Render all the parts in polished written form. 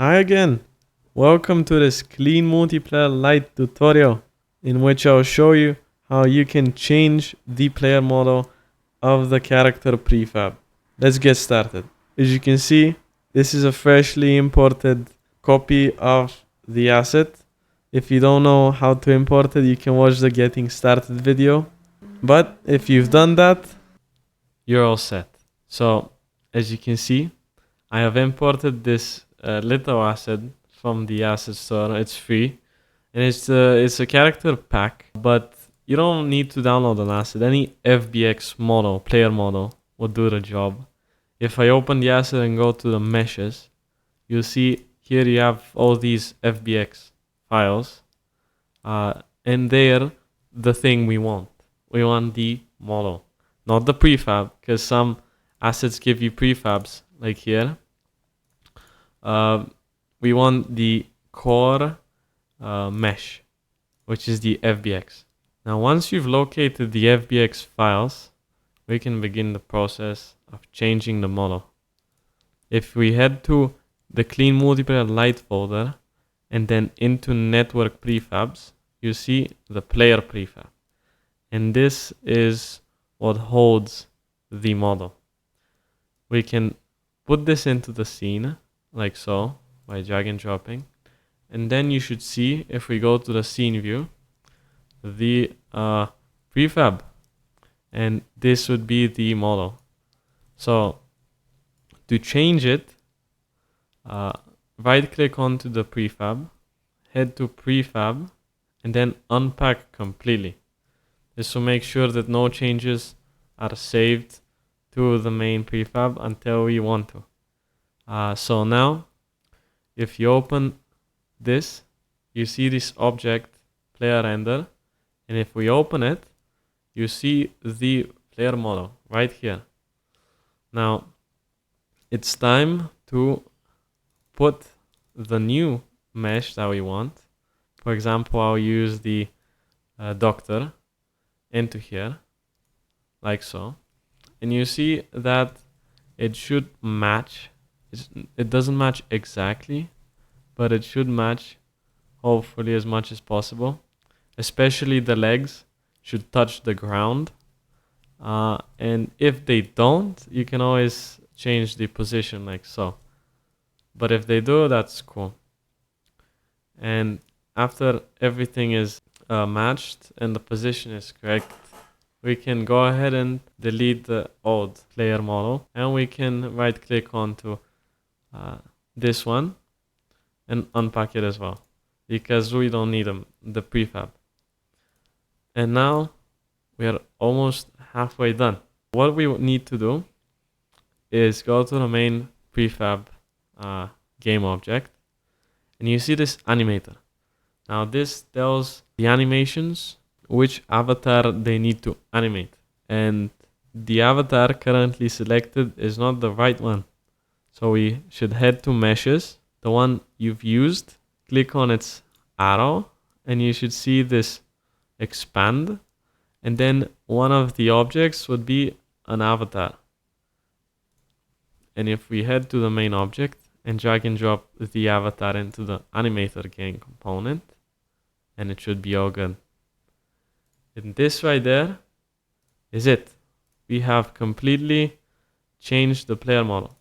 Hi again. Welcome to this Clean Multiplayer Lite tutorial in which I'll show you how you can change the player model of the character prefab. Let's get started. As you can see, this is a freshly imported copy of the asset. If you don't know how to import it, you can watch the getting started video. But if you've done that, you're all set. So, as you can see, I have imported this little asset from the asset store. It's free, and it's a character pack. But you don't need to download an asset. Any FBX model, player model, will do the job. If I open the asset and go to the meshes, you'll see here you have all these FBX files, and they're the thing we want. We want the model, not the prefab, because some assets give you prefabs, like here. We want the core mesh, which is the FBX. Now, once you've located the FBX files, we can begin the process of changing the model. If we head to the Clean Multiplayer Lite folder and then into Network Prefabs, you see the player prefab. And this is what holds the model. We can put this into the scene like so by drag and dropping, and then you should see, if we go to the scene view, the prefab, and this would be the model. So to change it, right click onto the prefab, head to prefab, and then unpack completely. This will make sure that no changes are saved to the main prefab until we want to. So now, if you open this, you see this object player render, and if we open it, you see the player model right here. Now, it's time to put the new mesh that we want. For example, I'll use the doctor into here, like so, and you see that it should match. It doesn't match exactly, but it should match hopefully as much as possible. Especially the legs should touch the ground. And if they don't, you can always change the position like so. But if they do, that's cool. And after everything is matched and the position is correct, we can go ahead and delete the old player model, and we can right click onto this one and unpack it as well, because we don't need the prefab. And now we are almost halfway done. What we need to do is go to the main prefab game object, and you see this animator. Now this tells the animations which avatar they need to animate, and the avatar currently selected is not the right one. So we should head to meshes, the one you've used, click on its arrow, and you should see this expand, and then one of the objects would be an avatar. And if we head to the main object and drag and drop the avatar into the animator game component, and it should be all good. And this right there is it. We have completely changed the player model.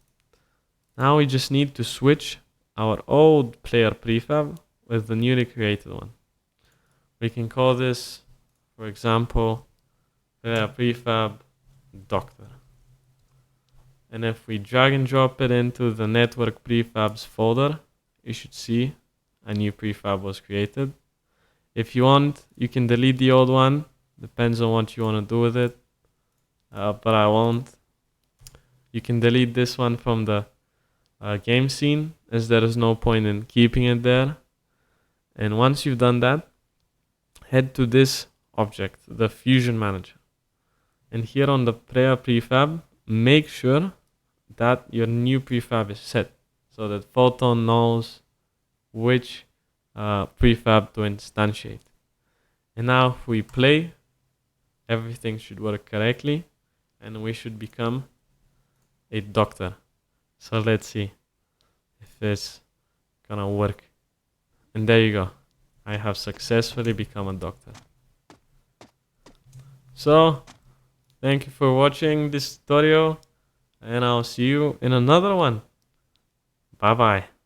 Now we just need to switch our old player prefab with the newly created one. We can call this, for example, player prefab doctor. And if we drag and drop it into the network prefabs folder, you should see a new prefab was created. If you want, you can delete the old one. Depends on what you want to do with it. But I won't. You can delete this one from the game scene, as there is no point in keeping it there. And once you've done that, head to this object, the Fusion Manager. And here on the player prefab, make sure that your new prefab is set, so that Photon knows which prefab to instantiate. And now if we play, everything should work correctly, and we should become a doctor. So let's see if this gonna work. And there you go. I have successfully become a doctor. So, thank you for watching this tutorial, and I'll see you in another one. Bye bye.